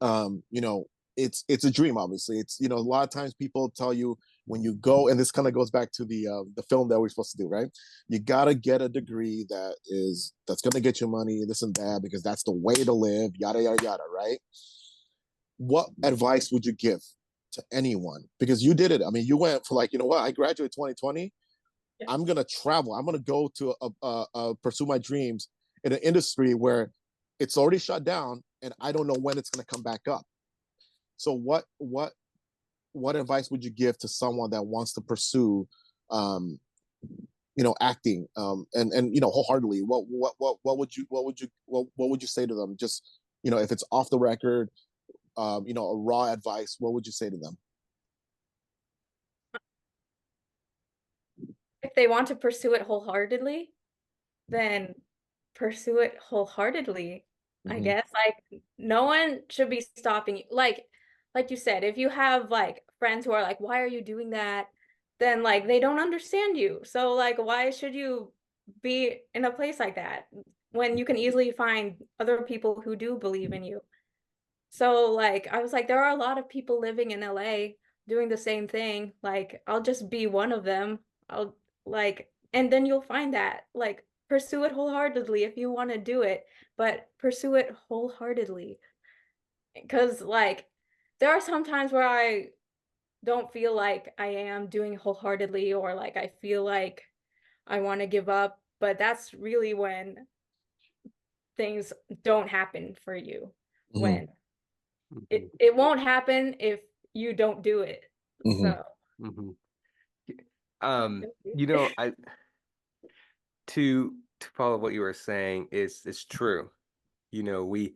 it's a dream. Obviously, it's a lot of times people tell you when you go, and this kind of goes back to the film that we're supposed to do, right? You got to get a degree that's going to get you money, this and that, because that's the way to live, yada yada yada, right? What advice would you give to anyone? Because you did it. I mean, you went for, like, you know what, I graduated 2020. Yeah. I'm gonna travel. I'm gonna go to pursue my dreams in an industry where it's already shut down, and I don't know when it's gonna come back up. So what advice would you give to someone that wants to pursue, um, acting, and wholeheartedly? What would you say to them? Just, if it's off the record, a raw advice. What would you say to them? If they want to pursue it wholeheartedly, then pursue it wholeheartedly. I Mm-hmm. guess like no one should be stopping you. Like you said, if you have like friends who are like, "Why are you doing that?" then like they don't understand you. So like why should you be in a place like that when you can easily find other people who do believe in you? So like I was like there are a lot of people living in LA doing the same thing. Like I'll just be one of them. I'll like and then you'll find that like pursue it wholeheartedly if you want to do it, but pursue it wholeheartedly. Because like there are some times where I don't feel like I am doing wholeheartedly or like I feel like I want to give up, but that's really when things don't happen for you. Mm-hmm. When Mm-hmm. it won't happen if you don't do it. Mm-hmm. So, Mm-hmm. You know, I to follow what you were saying is it's true. We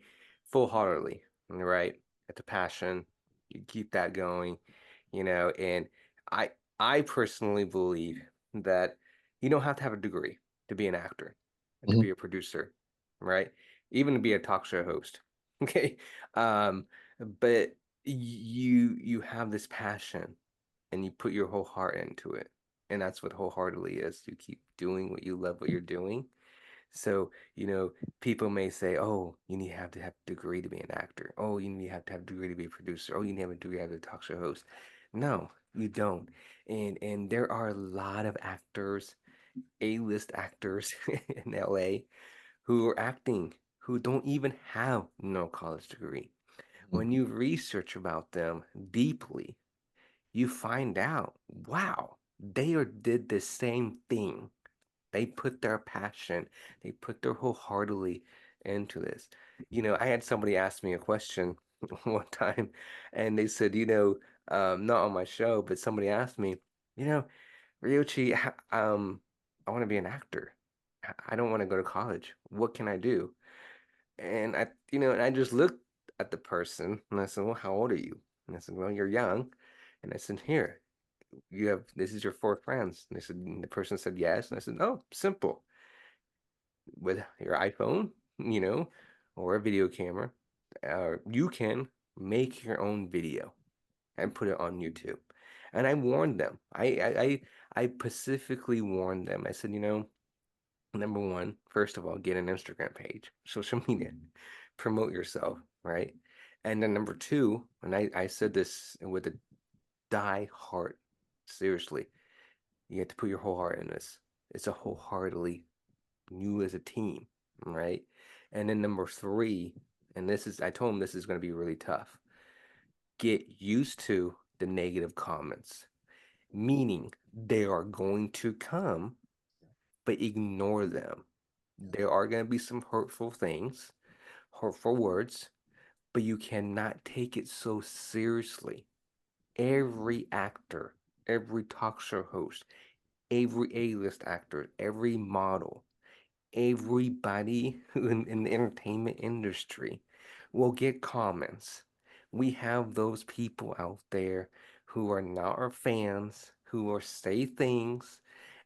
full-heartedly, right? It's a passion. You keep that going, and I I personally believe that you don't have to have a degree to be an actor and to Mm-hmm. be a producer, right? Even to be a talk show host. Okay. Um, but you have this passion and you put your whole heart into it. And that's what wholeheartedly is. You keep doing what you love what you're doing. So, people may say, oh, you need to have a degree to be an actor. Oh, you need to have a degree to be a producer. Oh, you need to have a degree to be a talk show host. No, you don't. And there are a lot of actors, A-list actors in LA who are acting, who don't even have no college degree. Mhm. When you research about them deeply, you find out, wow, did the same thing. They put their passion, they put their wholeheartedly into this. I had somebody ask me a question one time, and they said, not on my show, but somebody asked me, you know, Ryochi, I want to be an actor. I don't want to go to college. What can I do? And I just looked at the person and I said, well, how old are you? And I said, well, you're young. And I said, here, this is your four friends. And the person said, yes. And I said, oh, simple. With your iPhone, or a video camera, you can make your own video and put it on YouTube. And I warned them. I specifically warned them. I said, number one, first of all, get an Instagram page, social media, promote yourself, right? And then number two, and I said this with a die heart, seriously, you have to put your whole heart in this. It's a wholeheartedly you as a team, right? And then number three, and I told him this is going to be really tough. Get used to the negative comments, meaning they are going to come, but ignore them. There are going to be some hurtful things, hurtful words, but you cannot take it so seriously. Every actor, every talk show host, every A-list actor, every model, everybody in the entertainment industry will get comments. We have those people out there who are not our fans, who are say things,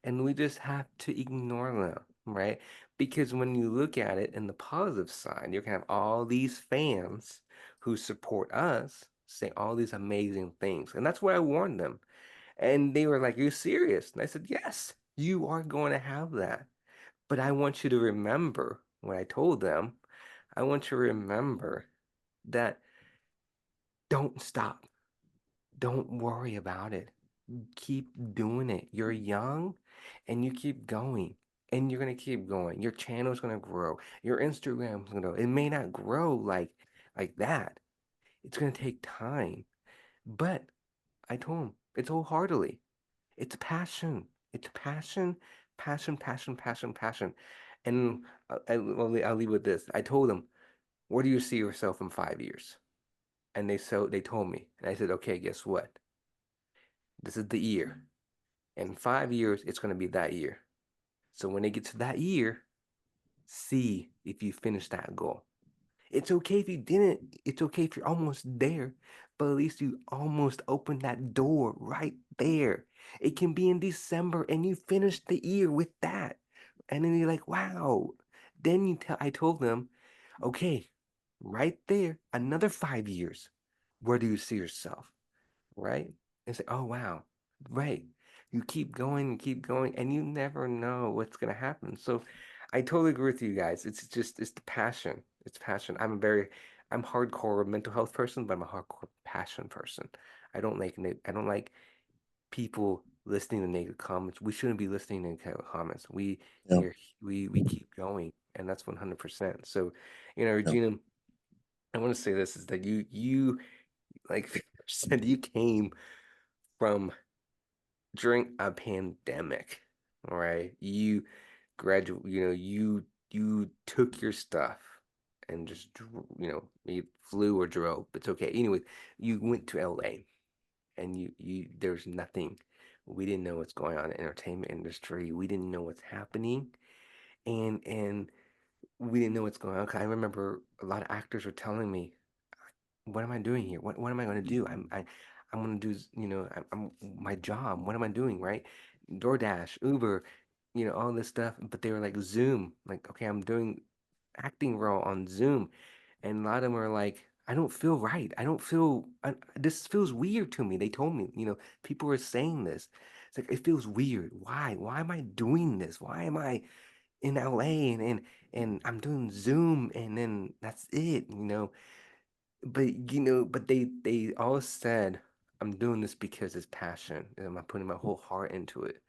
and we just have to ignore them, right? Because when you look at it in the positive side, you can have all these fans who support us say all these amazing things. And that's what I warned them. And they were like, "Are you serious?" And I said, "Yes, you are going to have that. But I want you to remember what I told them. I want you to remember that don't stop. Don't worry about it. Keep doing it. You're young and you keep going. And you're gonna keep going. Your channel's gonna grow. Your Instagram's gonna grow. It may not grow like that. It's gonna take time. But I told him it's wholeheartedly. It's passion. It's passion, passion, passion, passion, passion. And I'll leave with this. I told them, where do you see yourself in 5 years? And they told me. And I said, okay, guess what? This is the year. In 5 years, it's going to be that year. So when they get to that year, see if you finish that goal. It's okay if you didn't. It's okay if you're almost there, but at least you almost opened that door right there. It can be in December and you finish the year with that. And then you're like, wow. Then I told them, okay, right there, another 5 years. Where do you see yourself? Right? And say, oh wow, right. You keep going, and you never know what's gonna happen. So I totally agree with you guys. It's the passion. It's passion. I'm hardcore mental health person, but I'm a hardcore passion person. I don't like people listening to negative comments. We shouldn't be listening to negative comments. Yeah, We keep going, and that's 100%. So, yeah, Regina, I want to say this is that you like said you came from during a pandemic, all right? You took your stuff and just, you flew or drove. It's okay. Anyway, you went to LA and there's nothing. We didn't know what's going on in the entertainment industry. We didn't know what's happening. And we didn't know what's going on. 'Cause I remember a lot of actors were telling me, what am I doing here? What am I going to do? I'm going to do, I'm my job. What am I doing, right? DoorDash, Uber, all this stuff. But they were like Zoom, like, okay, I'm doing acting role on Zoom, and a lot of them are like, I don't feel right. This feels weird to me. They told me, people are saying this. It's like it feels weird. Why? Why am I doing this? Why am I? in LA and I'm doing Zoom and then that's it, you know. But but they all said I'm doing this because it's passion and I'm putting my whole heart into it.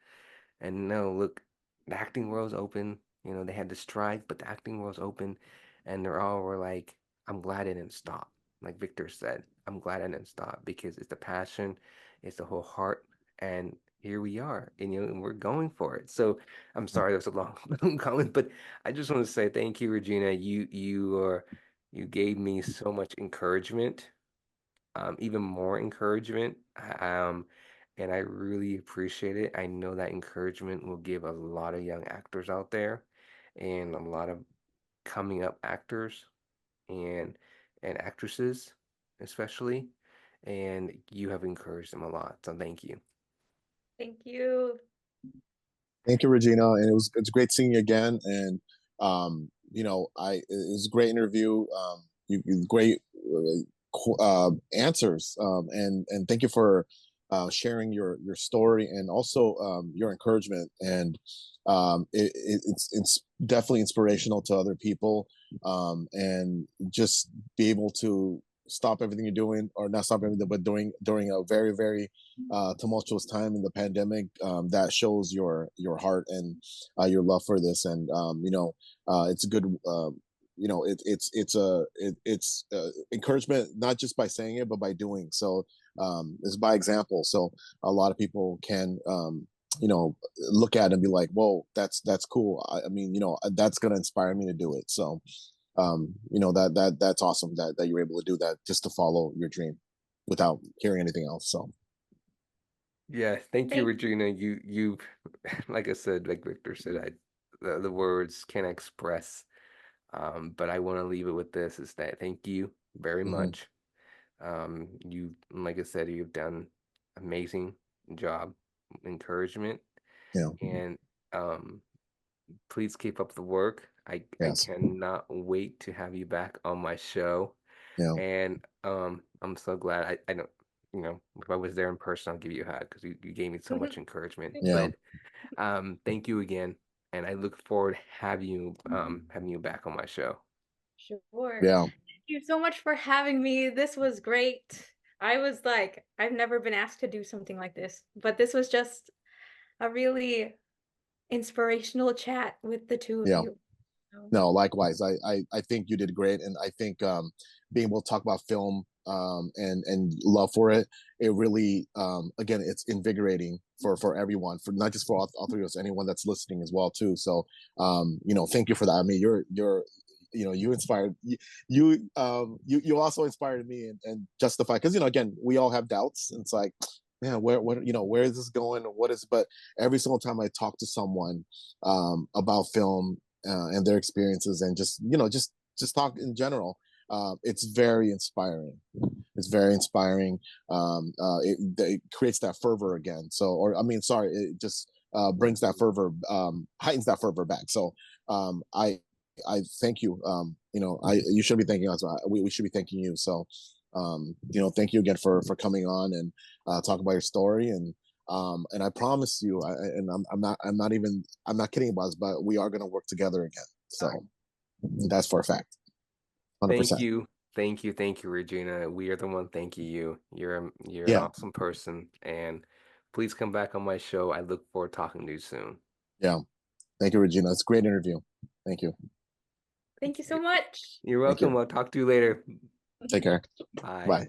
And no, look, the acting world's open. You know, they had the strike, but the acting world's open, and they're all were like, I'm glad I didn't stop. Like Victor said, I'm glad I didn't stop because it's the passion, it's the whole heart, and here we are, and and we're going for it. So I'm sorry that was a long, long comment, but I just want to say thank you, Regina. You gave me so much encouragement, even more encouragement. And I really appreciate it. I know that encouragement will give a lot of young actors out there and a lot of coming up actors and actresses especially. And you have encouraged them a lot. So thank you. Thank you. Thank you, Regina, and it's great seeing you again. And it was a great interview. You great answers, and thank you for sharing your story and also your encouragement. And it's definitely inspirational to other people, and just be able to stop everything you're doing, or not stop everything, but during a very very tumultuous time in the pandemic. That shows your heart and your love for this. And it's a good it's encouragement, not just by saying it but by doing so. It's by example, so a lot of people can look at it and be like, whoa, that's cool. I mean, that's going to inspire me to do it. So that's awesome that you're able to do that, just to follow your dream without hearing anything else. So Yeah, thank you, Thank Regina. You like I said, like Victor said, the words can't express. But I want to leave it with this is that thank you very mhm, much. Like I said, you've done amazing job, encouragement, yeah, and um, please keep up the work. I yes, cannot wait to have you back on my show, yeah, and I'm so glad I don't if I was there in person, I'll give you a hug because you gave me so much you. encouragement. yeah, But thank you again, and I look forward to having you back on my show. Sure. yeah, Thank you so much for having me. This was great. I was like, I've never been asked to do something like this, but this was just a really inspirational chat with the two of yeah. you. So, No, likewise. I think you did great, and I think being able to talk about film, and love for it, it really, again, it's invigorating for everyone, for not just for all three of us, anyone that's listening as well too. So thank you for that. I mean, you inspired you also inspired me, and justified, because again, we all have doubts, and it's like, man, where is this going, what is, but every single time I talk to someone about film, and their experiences, and just talk in general, it's very inspiring. It's very inspiring. It creates that fervor again. So, or I mean, sorry, it just brings that fervor, heightens that fervor back. So I thank you. I you should be thanking us. We should be thanking you. So thank you again for coming on and talk about your story. And I promise you, and I'm not kidding about this, but we are going to work together again. So that's for a fact, Thank 100%. you. Thank you, Regina. We are the one thanking you. You're an Yeah, awesome person, and please come back on my show. I look forward to talking to you soon. yeah. Thank you, Regina. It's a great interview. Thank you. thank you so much. You're Thank welcome. you. I'll talk to you later. Take care. Bye. Bye.